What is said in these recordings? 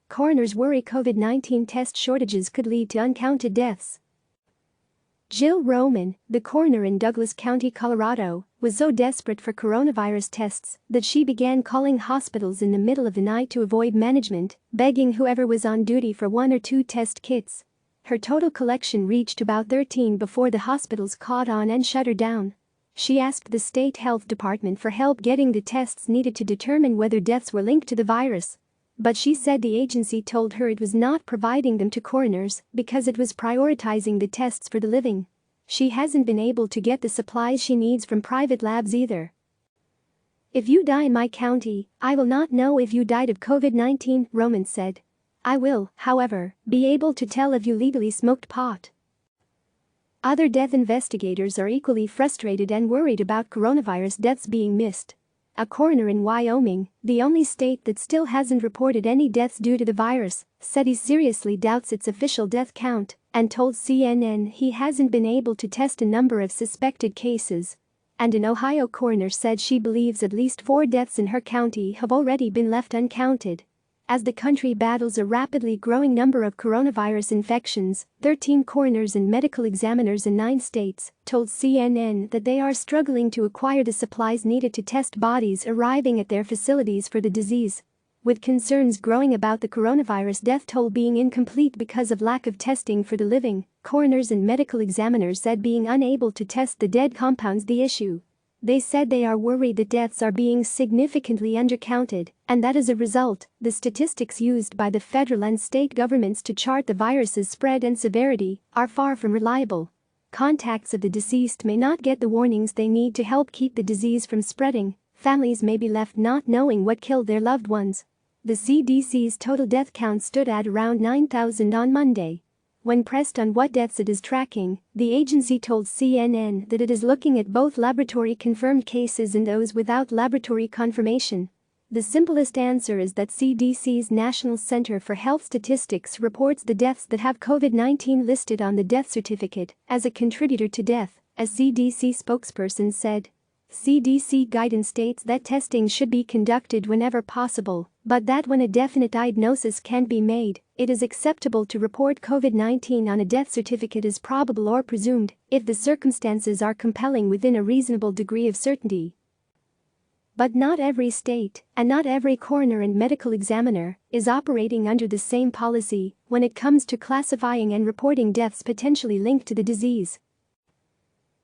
Coroners worry COVID-19 test shortages could lead to uncounted deaths. Jill Romann, the coroner in Douglas County, Colorado, was so desperate for coronavirus tests that she began calling hospitals in the middle of the night to avoid management, begging whoever was on duty for 1 or 2 test kits. Her total collection reached about 13 before the hospitals caught on and shut her down. She asked the state health department for help getting the tests needed to determine whether deaths were linked to the virus. But she said the agency told her it was not providing them to coroners because it was prioritizing the tests for the living. She hasn't been able to get the supplies she needs from private labs either. "If you die in my county, I will not know if you died of COVID-19, Romann said. I will, however, be able to tell if you legally smoked pot." Other death investigators are equally frustrated and worried about coronavirus deaths being missed. A coroner in Wyoming, the only state that still hasn't reported any deaths due to the virus, said he seriously doubts its official death count and told CNN he hasn't been able to test a number of suspected cases. And an Ohio coroner said she believes at least 4 deaths in her county have already been left uncounted. As the country battles a rapidly growing number of coronavirus infections, 13 coroners and medical examiners in 9 states told CNN that they are struggling to acquire the supplies needed to test bodies arriving at their facilities for the disease. With concerns growing about the coronavirus death toll being incomplete because of lack of testing for the living, coroners and medical examiners said being unable to test the dead compounds the issue. They said they are worried that deaths are being significantly undercounted and that as a result, the statistics used by the federal and state governments to chart the virus's spread and severity are far from reliable. Contacts of the deceased may not get the warnings they need to help keep the disease from spreading. Families may be left not knowing what killed their loved ones. The CDC's total death count stood at around 9,000 on Monday. When pressed on what deaths it is tracking, the agency told CNN that it is looking at both laboratory-confirmed cases and those without laboratory confirmation. The simplest answer is that CDC's National Center for Health Statistics reports the deaths that have COVID-19 listed on the death certificate as a contributor to death, a CDC spokesperson said. CDC guidance states that testing should be conducted whenever possible, but that when a definite diagnosis can't be made, it is acceptable to report COVID-19 on a death certificate as probable or presumed if the circumstances are compelling within a reasonable degree of certainty. But not every state and not every coroner and medical examiner is operating under the same policy when it comes to classifying and reporting deaths potentially linked to the disease.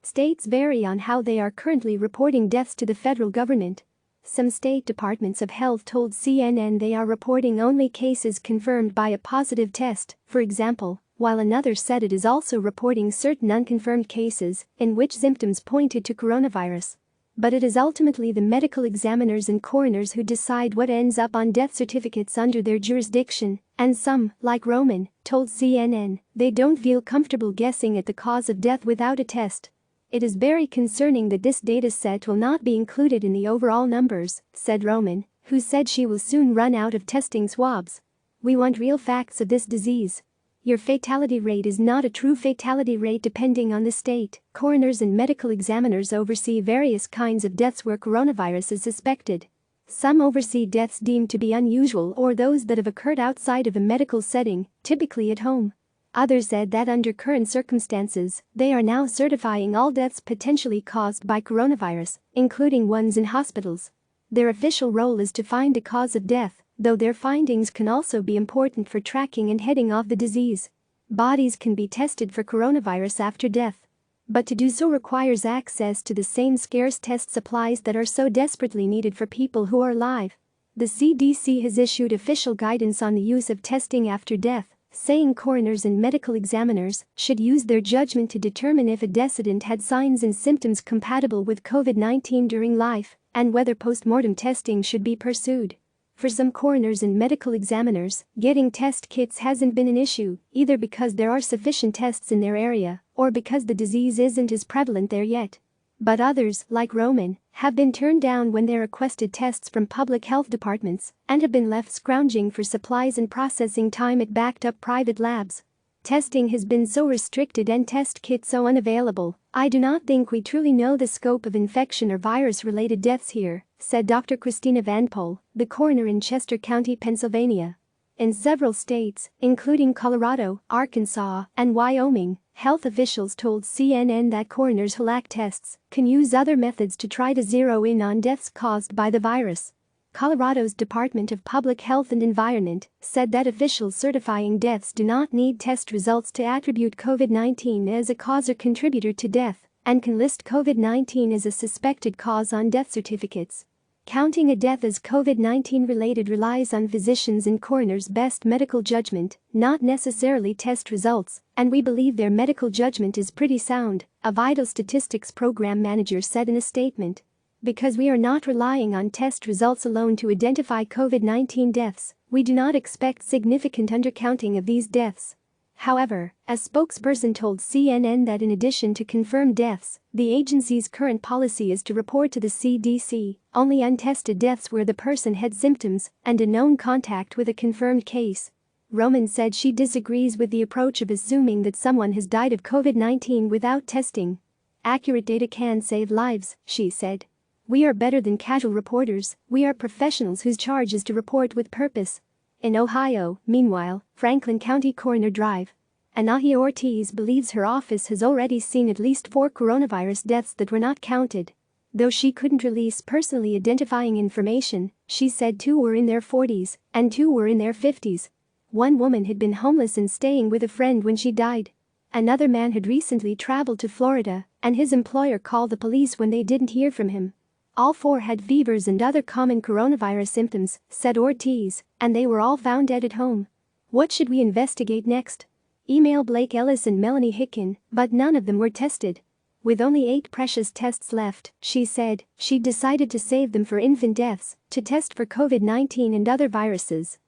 States vary on how they are currently reporting deaths to the federal government. Some state departments of health told CNN they are reporting only cases confirmed by a positive test, for example, while another said it is also reporting certain unconfirmed cases in which symptoms pointed to coronavirus. But it is ultimately the medical examiners and coroners who decide what ends up on death certificates under their jurisdiction, and some, like Romann, told CNN they don't feel comfortable guessing at the cause of death without a test. "It is very concerning that this data set will not be included in the overall numbers," said Romann, who said she will soon run out of testing swabs. "We want real facts of this disease. Your fatality rate is not a true fatality rate depending on the state." Coroners and medical examiners oversee various kinds of deaths where coronavirus is suspected. Some oversee deaths deemed to be unusual or those that have occurred outside of a medical setting, typically at home. Others said that under current circumstances, they are now certifying all deaths potentially caused by coronavirus, including ones in hospitals. Their official role is to find the cause of death, though their findings can also be important for tracking and heading off the disease. Bodies can be tested for coronavirus after death. But to do so requires access to the same scarce test supplies that are so desperately needed for people who are alive. The CDC has issued official guidance on the use of testing after death, saying coroners and medical examiners should use their judgment to determine if a decedent had signs and symptoms compatible with COVID-19 during life and whether post-mortem testing should be pursued. For some coroners and medical examiners, getting test kits hasn't been an issue, either because there are sufficient tests in their area or because the disease isn't as prevalent there yet. But others, like Romann, have been turned down when they requested tests from public health departments and have been left scrounging for supplies and processing time at backed-up private labs. "Testing has been so restricted and test kits so unavailable, I do not think we truly know the scope of infection or virus-related deaths here," said Dr. Christina Van Pol, the coroner in Chester County, Pennsylvania. In several states, including Colorado, Arkansas, and Wyoming, health officials told CNN that coroners who lack tests can use other methods to try to zero in on deaths caused by the virus. Colorado's Department of Public Health and Environment said that officials certifying deaths do not need test results to attribute COVID-19 as a cause or contributor to death and can list COVID-19 as a suspected cause on death certificates. Counting a death as COVID-19 related relies on physicians and coroners' best medical judgment, not necessarily test results, and we believe their medical judgment is pretty sound, a vital statistics program manager said in a statement. Because we are not relying on test results alone to identify COVID-19 deaths, we do not expect significant undercounting of these deaths. However, a spokesperson told CNN that in addition to confirmed deaths, the agency's current policy is to report to the CDC only untested deaths where the person had symptoms and a known contact with a confirmed case. Romann said she disagrees with the approach of assuming that someone has died of COVID-19 without testing. Accurate data can save lives, she said. We are better than casual reporters, we are professionals whose charge is to report with purpose. In Ohio, meanwhile, Franklin County Coroner Drive. Anahi Ortiz believes her office has already seen at least 4 coronavirus deaths that were not counted. Though she couldn't release personally identifying information, she said 2 were in their 40s and 2 were in their 50s. One woman had been homeless and staying with a friend when she died. Another man had recently traveled to Florida, and his employer called the police when they didn't hear from him. All 4 had fevers and other common coronavirus symptoms, said Ortiz, and they were all found dead at home. What should we investigate next? Email Blake Ellis and Melanie Hicken, but none of them were tested. With only 8 precious tests left, she said, she decided to save them for infant deaths, to test for COVID-19 and other viruses.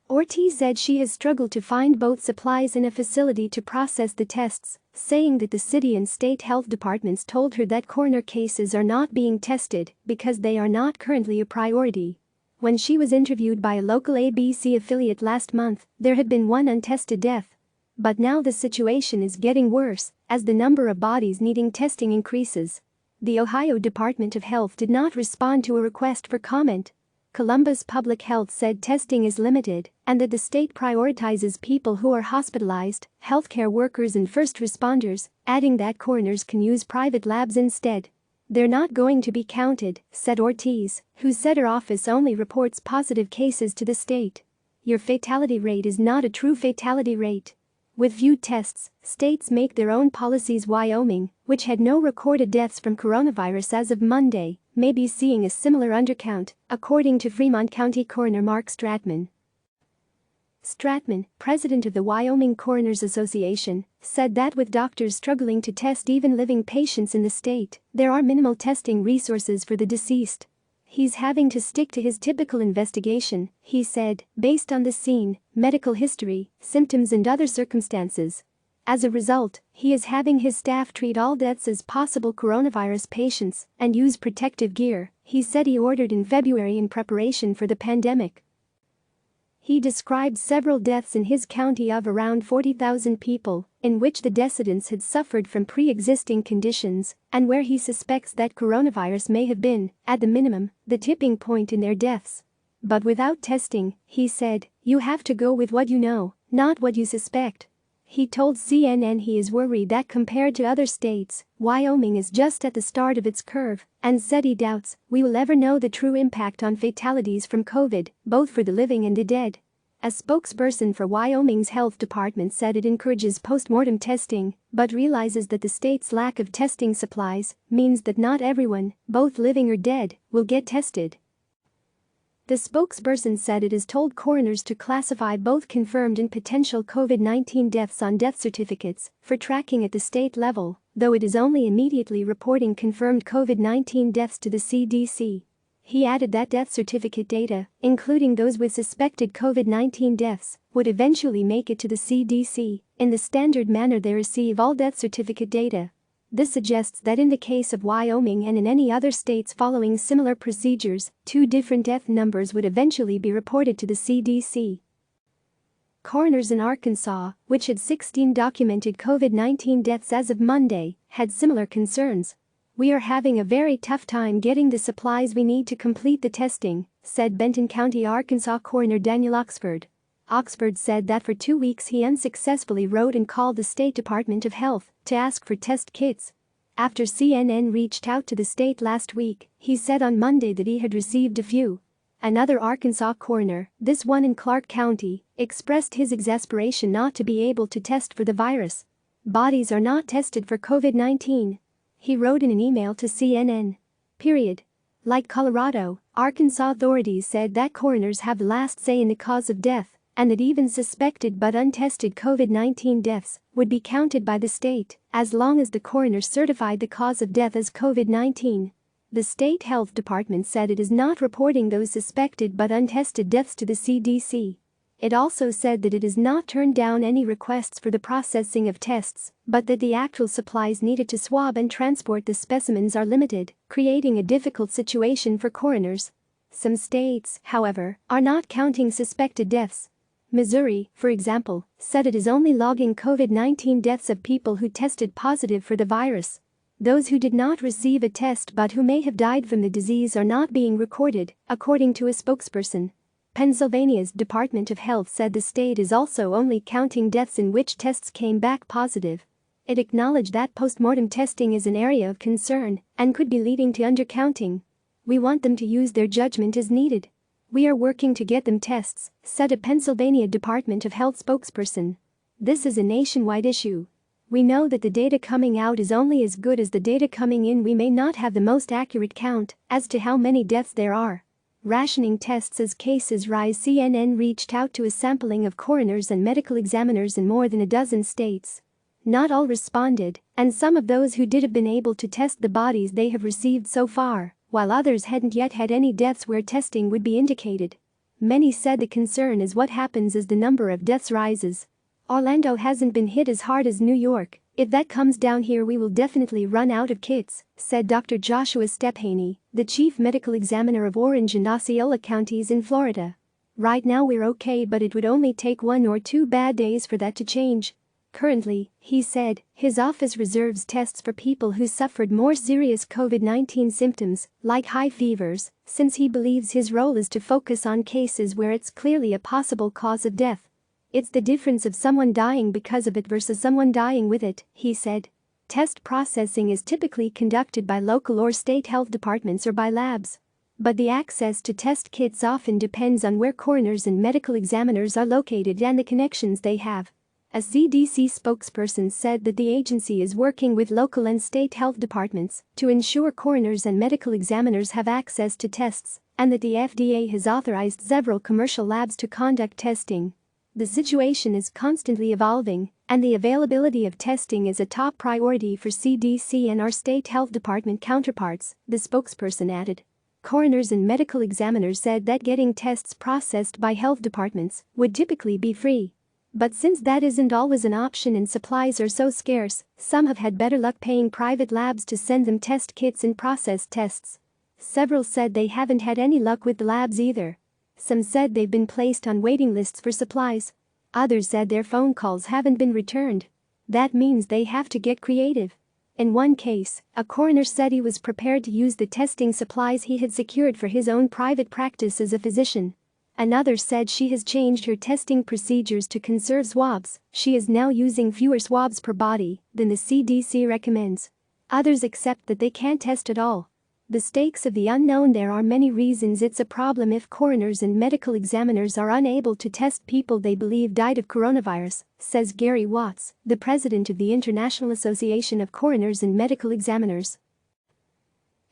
Ortiz said she has struggled to find both supplies and a facility to process the tests, saying that the city and state health departments told her that coroner cases are not being tested because they are not currently a priority. When she was interviewed by a local ABC affiliate last month, there had been 1 untested death. But now the situation is getting worse as the number of bodies needing testing increases. The Ohio Department of Health did not respond to a request for comment. Columbus Public Health said testing is limited and that the state prioritizes people who are hospitalized, healthcare workers and first responders, adding that coroners can use private labs instead. They're not going to be counted, said Ortiz, who said her office only reports positive cases to the state. Your fatality rate is not a true fatality rate. With few tests, states make their own policies. Wyoming, which had no recorded deaths from coronavirus as of Monday, may be seeing a similar undercount, according to Fremont County Coroner Mark Stratman. Stratman, president of the Wyoming Coroners Association, said that with doctors struggling to test even living patients in the state, there are minimal testing resources for the deceased. He's having to stick to his typical investigation, he said, based on the scene, medical history, symptoms and other circumstances. As a result, he is having his staff treat all deaths as possible coronavirus patients and use protective gear, he said he ordered in February in preparation for the pandemic. He described several deaths in his county of around 40,000 people, in which the decedents had suffered from pre-existing conditions and where he suspects that coronavirus may have been, at the minimum, the tipping point in their deaths. But without testing, he said, you have to go with what you know, not what you suspect. He told CNN he is worried that compared to other states, Wyoming is just at the start of its curve, and said he doubts we will ever know the true impact on fatalities from COVID, both for the living and the dead. A spokesperson for Wyoming's health department said it encourages post-mortem testing, but realizes that the state's lack of testing supplies means that not everyone, both living or dead, will get tested. The spokesperson said it has told coroners to classify both confirmed and potential COVID-19 deaths on death certificates for tracking at the state level, though it is only immediately reporting confirmed COVID-19 deaths to the CDC. He added that death certificate data, including those with suspected COVID-19 deaths, would eventually make it to the CDC in the standard manner they receive all death certificate data. This suggests that in the case of Wyoming and in any other states following similar procedures, 2 different death numbers would eventually be reported to the CDC. Coroners in Arkansas, which had 16 documented COVID-19 deaths as of Monday, had similar concerns. "We are having a very tough time getting the supplies we need to complete the testing," said Benton County, Arkansas coroner Daniel Oxford. Oxford said that for 2 weeks he unsuccessfully wrote and called the state Department of Health to ask for test kits. After CNN reached out to the state last week, he said on Monday that he had received a few. Another Arkansas coroner, this one in Clark County, expressed his exasperation not to be able to test for the virus. "Bodies are not tested for COVID-19. He wrote in an email to CNN. Like Colorado, Arkansas authorities said that coroners have the last say in the cause of death, and that even suspected but untested COVID-19 deaths would be counted by the state as long as the coroner certified the cause of death as COVID-19. The state health department said it is not reporting those suspected but untested deaths to the CDC. It also said that it has not turned down any requests for the processing of tests, but that the actual supplies needed to swab and transport the specimens are limited, creating a difficult situation for coroners. Some states, however, are not counting suspected deaths. Missouri, for example, said it is only logging COVID-19 deaths of people who tested positive for the virus. Those who did not receive a test but who may have died from the disease are not being recorded, according to a spokesperson. Pennsylvania's Department of Health said the state is also only counting deaths in which tests came back positive. It acknowledged that postmortem testing is an area of concern and could be leading to undercounting. "We want them to use their judgment as needed. We are working to get them tests," said a Pennsylvania Department of Health spokesperson. "This is a nationwide issue. We know that the data coming out is only as good as the data coming in. We may not have the most accurate count as to how many deaths there are." Rationing tests as cases rise. CNN reached out to a sampling of coroners and medical examiners in more than a dozen states. Not all responded, and some of those who did have been able to test the bodies they have received so far, while others hadn't yet had any deaths where testing would be indicated. Many said the concern is what happens as the number of deaths rises. "Orlando hasn't been hit as hard as New York. If that comes down here we will definitely run out of kits," said Dr. Joshua Stephaney, the chief medical examiner of Orange and Osceola counties in Florida. "Right now we're okay, but it would only take 1 or 2 bad days for that to change." Currently, he said, his office reserves tests for people who suffered more serious COVID-19 symptoms, like high fevers, since he believes his role is to focus on cases where it's clearly a possible cause of death. "It's the difference of someone dying because of it versus someone dying with it," he said. Test processing is typically conducted by local or state health departments or by labs. But the access to test kits often depends on where coroners and medical examiners are located and the connections they have. A CDC spokesperson said that the agency is working with local and state health departments to ensure coroners and medical examiners have access to tests, and that the FDA has authorized several commercial labs to conduct testing. "The situation is constantly evolving, and the availability of testing is a top priority for CDC and our state health department counterparts," the spokesperson added. Coroners and medical examiners said that getting tests processed by health departments would typically be free. But since that isn't always an option and supplies are so scarce, some have had better luck paying private labs to send them test kits and process tests. Several said they haven't had any luck with the labs either. Some said they've been placed on waiting lists for supplies. Others said their phone calls haven't been returned. That means they have to get creative. In one case, a coroner said he was prepared to use the testing supplies he had secured for his own private practice as a physician. Another said she has changed her testing procedures to conserve swabs. She is now using fewer swabs per body than the CDC recommends. Others accept that they can't test at all. The stakes of the unknown. There are many reasons it's a problem if coroners and medical examiners are unable to test people they believe died of coronavirus, says Gary Watts, the president of the International Association of Coroners and Medical Examiners.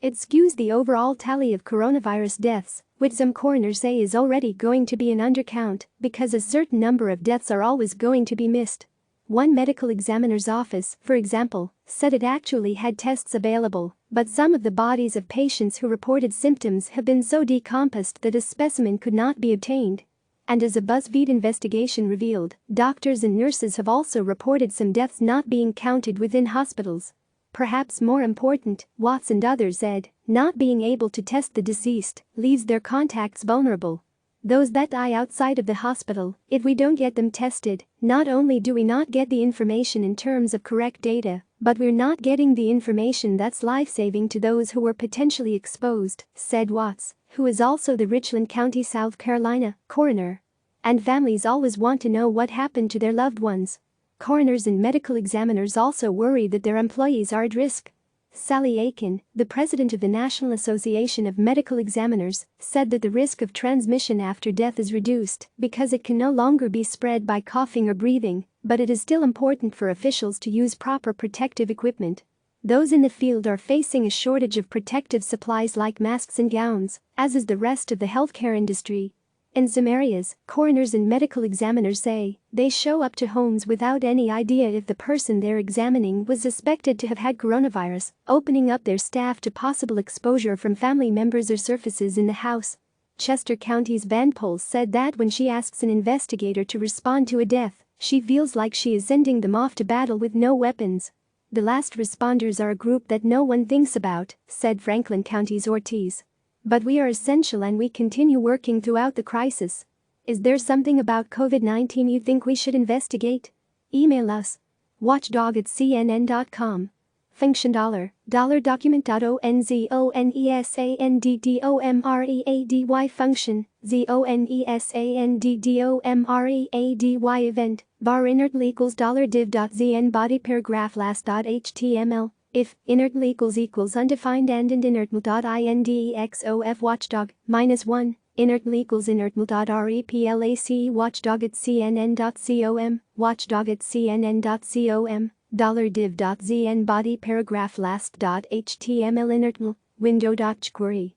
It skews the overall tally of coronavirus deaths, which some coroners say is already going to be an undercount because a certain number of deaths are always going to be missed. One medical examiner's office, for example, said it actually had tests available, but some of the bodies of patients who reported symptoms have been so decomposed that a specimen could not be obtained. And as a BuzzFeed investigation revealed, doctors and nurses have also reported some deaths not being counted within hospitals. Perhaps more important, Watts and others said, not being able to test the deceased leaves their contacts vulnerable. Those that die outside of the hospital, if we don't get them tested, not only do we not get the information in terms of correct data, But we're not getting the information that's life-saving to those who were potentially exposed, said Watts, who is also the Richland County, South Carolina, coroner. And families always want to know what happened to their loved ones. Coroners and medical examiners also worry that their employees are at risk. Sally Aiken, the president of the National Association of Medical Examiners, said that the risk of transmission after death is reduced because it can no longer be spread by coughing or breathing, but it is still important for officials to use proper protective equipment. Those in the field are facing a shortage of protective supplies like masks and gowns, as is the rest of the healthcare industry. In some areas, coroners and medical examiners say they show up to homes without any idea if the person they're examining was suspected to have had coronavirus, opening up their staff to possible exposure from family members or surfaces in the house. Chester County's Van Poles said that when she asks an investigator to respond to a death, she feels like she is sending them off to battle with no weapons. The last responders are a group that no one thinks about, said Franklin County's Ortiz. But we are essential and we continue working throughout the crisis. Is there something about COVID-19 you think we should investigate? Email us. watchdog@cnn.com. Function $.document.onzonESANDDOMREADY function, ZONESANDDOMREADY event, var inertl equals $div.zn body paragraph last.html. If inertl equals undefined and inertl.indexof watchdog -1 inertl equals inertl.replace watchdog@cnn.com watchdog@cnn.com $div.zn body paragraph last.html inertl window.jquery.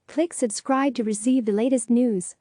Click subscribe to receive the latest news.